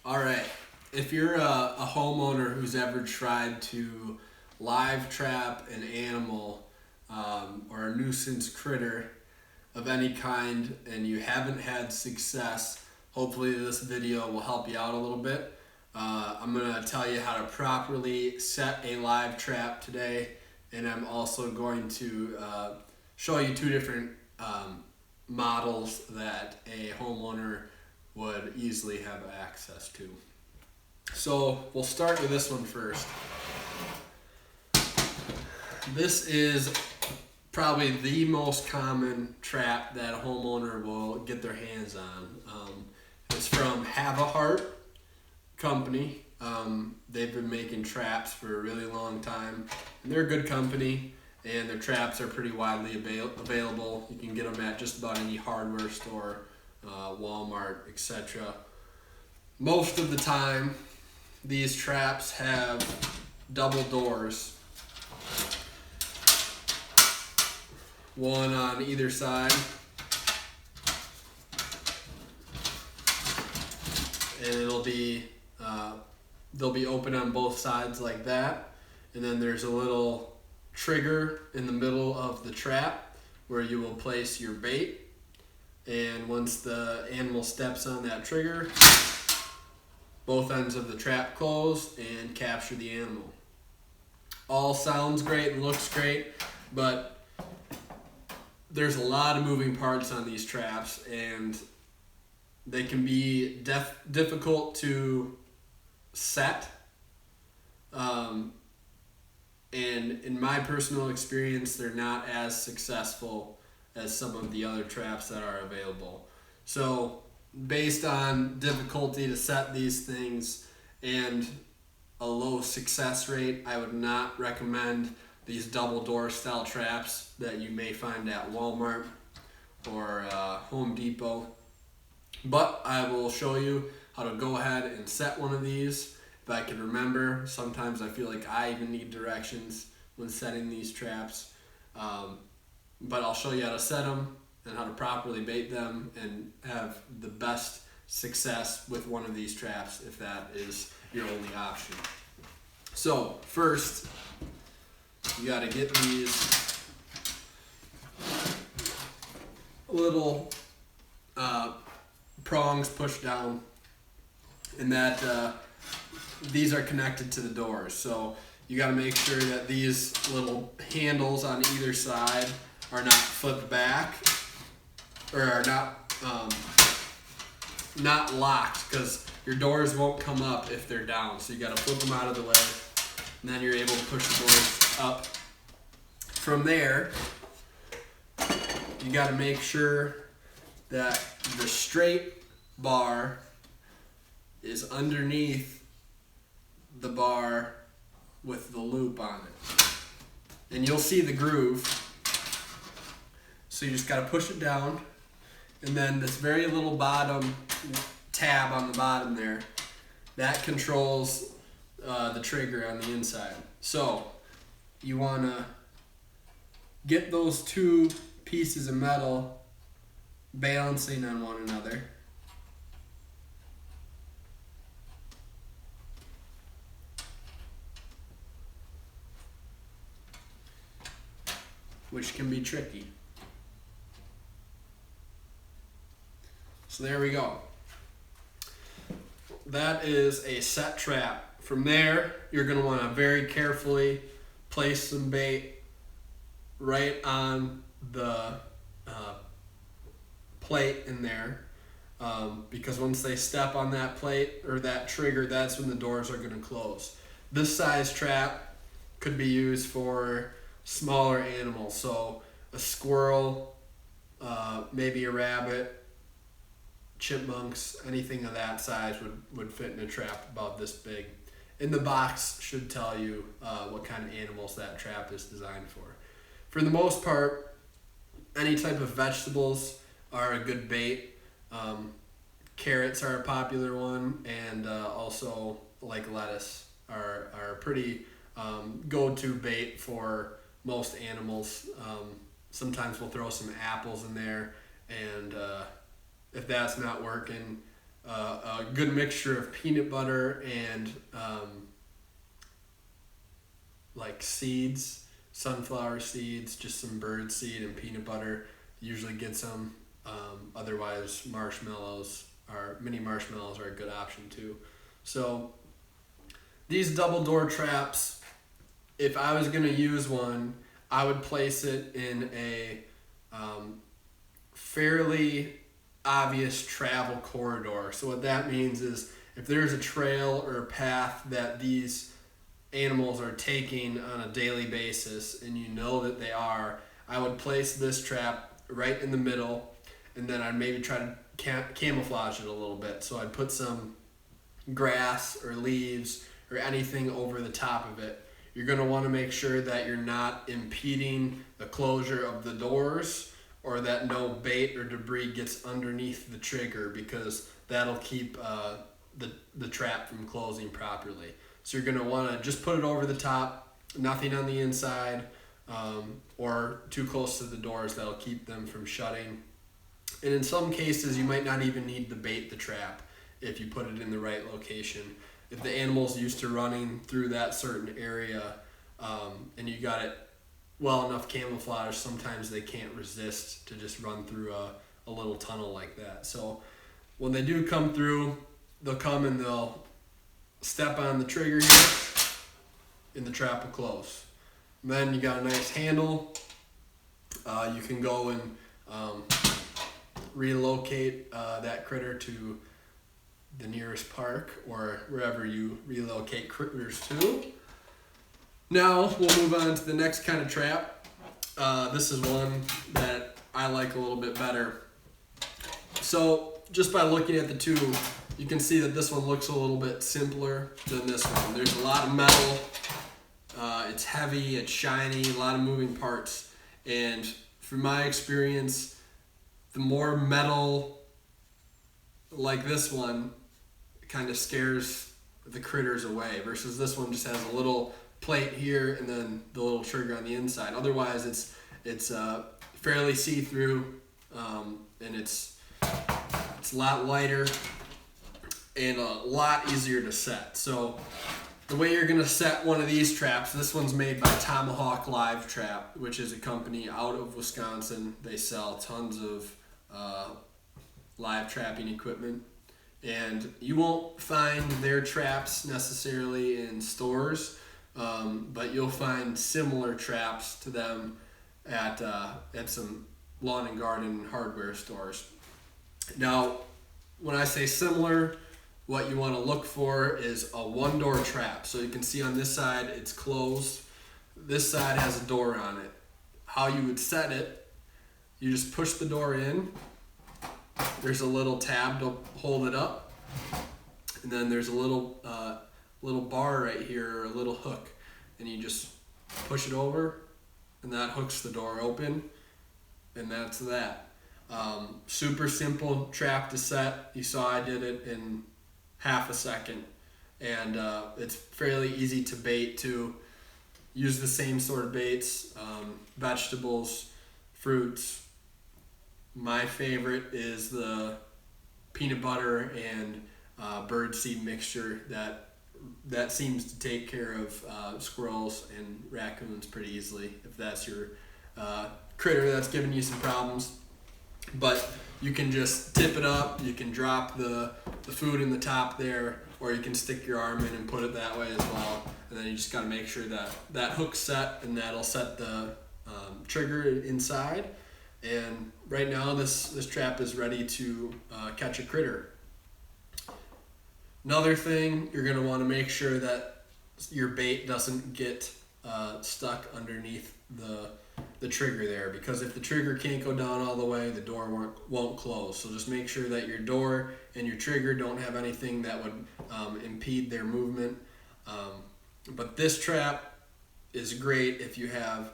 All right. If you're a homeowner who's ever tried to live trap an animal or a nuisance critter of any kind and you haven't had success, hopefully this video will help you out a little bit. I'm going to tell you how to properly set a live trap today, and I'm also going to show you two different models that a homeowner would easily have access to. So we'll start with this one first. This is probably the most common trap that a homeowner will get their hands on. It's from Have a Heart company. They've been making traps for a really long time, and they're a good company, and their traps are pretty widely available. You can get them at just about any hardware store, Walmart, etc. Most of the time, these traps have double doors, one on either side, and they'll be open on both sides like that, and then there's a little trigger in the middle of the trap where you will place your bait, and once the animal steps on that trigger, both ends of the trap close and capture the animal. All sounds great and looks great, but there's a lot of moving parts on these traps, and they can be difficult to set. And in my personal experience, they're not as successful as some of the other traps that are available. So based on difficulty to set these things and a low success rate, I would not recommend these double door style traps that you may find at Walmart or Home Depot. But I will show you how to go ahead and set one of these if I can remember. Sometimes I feel like I even need directions when setting these traps. But I'll show you how to set them and how to properly bait them and have the best success with one of these traps if that is your only option. So first, you got to get these little prongs pushed down, and that these are connected to the doors. So you got to make sure that these little handles on either side are not flipped back or are not locked, because your doors won't come up if they're down. So you got to flip them out of the way, and then you're able to push the doors up. From there, you got to make sure that the straight bar is underneath the bar with the loop on it, and you'll see the groove. So you just got to push it down, and then this very little bottom tab on the bottom there, that controls the trigger on the inside. So you want to get those two pieces of metal balancing on one another. Which can be tricky. So there we go. That is a set trap. From there, you're going to want to very carefully place some bait right on the plate in there, because once they step on that plate or that trigger, that's when the doors are going to close. This size trap could be used for smaller animals, so a squirrel, maybe a rabbit, chipmunks, anything of that size would fit in a trap about this big. And the box should tell you what kind of animals that trap is designed for. For the most part, any type of vegetables are a good bait. Carrots are a popular one, and also like lettuce are a pretty go-to bait for most animals. Sometimes we'll throw some apples in there, and if that's not working, a good mixture of peanut butter and like seeds, sunflower seeds, just some bird seed and peanut butter. Usually get some. Otherwise, mini marshmallows are a good option too. So these double door traps, if I was gonna use one, I would place it in a fairly obvious travel corridor. So what that means is if there's a trail or a path that these animals are taking on a daily basis and you know that they are, I would place this trap right in the middle, and then I'd maybe try to camouflage it a little bit. So I'd put some grass or leaves or anything over the top of it. You're going to want to make sure that you're not impeding the closure of the doors, or that no bait or debris gets underneath the trigger, because that'll keep the trap from closing properly. So you're going to want to just put it over the top, nothing on the inside, or too close to the doors. That'll keep them from shutting. And in some cases, you might not even need to bait the trap if you put it in the right location. If the animal's used to running through that certain area, and you got it well enough camouflaged, sometimes they can't resist to just run through a little tunnel like that. So when they do come through, they'll come and they'll step on the trigger here, and the trap will close. And then you got a nice handle. You can go and relocate that critter to the nearest park or wherever you relocate critters to. Now we'll move on to the next kind of trap. This is one that I like a little bit better. So just by looking at the two, you can see that this one looks a little bit simpler than this one. There's a lot of metal. It's heavy, it's shiny, a lot of moving parts. And from my experience, the more metal like this one kind of scares the critters away, versus this one just has a little plate here and then the little trigger on the inside. Otherwise, it's fairly see-through, and it's a lot lighter and a lot easier to set. So the way you're gonna set one of these traps, this one's made by Tomahawk Live Trap, which is a company out of Wisconsin. They sell tons of live trapping equipment, and you won't find their traps necessarily in stores, but you'll find similar traps to them at some lawn and garden hardware stores. Now, when I say similar, what you want to look for is a one-door trap. So you can see on this side it's closed. This side has a door on it. How you would set it, you just push the door in. There's a little tab to hold it up, and then there's a little bar right here, or a little hook, and you just push it over, and that hooks the door open, and that's that. Super simple trap to set. You saw I did it in half a second, and it's fairly easy to bait too. Use the same sort of baits, vegetables, fruits. My favorite is the peanut butter and birdseed mixture. That seems to take care of squirrels and raccoons pretty easily, if that's your critter that's giving you some problems. But you can just tip it up, you can drop the food in the top there, or you can stick your arm in and put it that way as well. And then you just got to make sure that hook's set, and that'll set the trigger inside. And right now this trap is ready to catch a critter. Another thing, you're going to want to make sure that your bait doesn't get stuck underneath the trigger there, because if the trigger can't go down all the way, the door won't close. So just make sure that your door and your trigger don't have anything that would impede their movement. But this trap is great if you have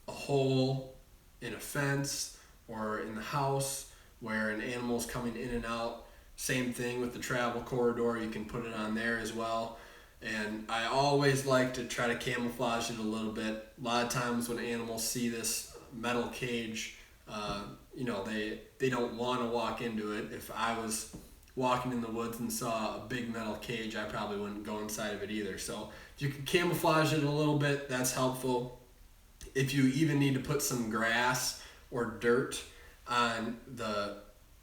a hole in a fence or in the house where an animal's coming in and out. Same thing with the travel corridor, you can put it on there as well. And I always like to try to camouflage it a little bit. A lot of times when animals see this metal cage, they don't want to walk into it. If I was walking in the woods and saw a big metal cage, I probably wouldn't go inside of it either. So if you can camouflage it a little bit, that's helpful. If you even need to put some grass or dirt on the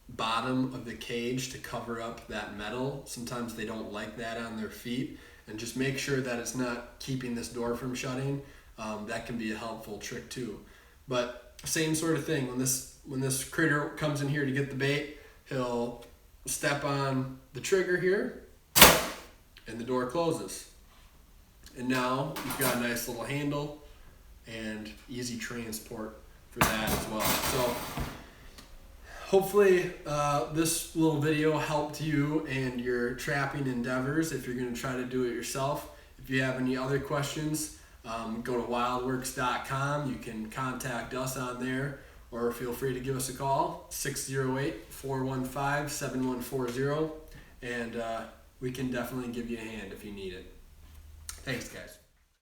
bottom of the cage to cover up that metal, sometimes they don't like that on their feet, and just make sure that it's not keeping this door from shutting. That can be a helpful trick too. But same sort of thing, when this critter comes in here to get the bait, he'll step on the trigger here and the door closes. And now you've got a nice little handle and easy transport for that as well. So hopefully this little video helped you and your trapping endeavors if you're going to try to do it yourself. If you have any other questions, go to wildworks.com. You can contact us on there, or feel free to give us a call, 608-415-7140, and we can definitely give you a hand if you need it. Thanks, guys.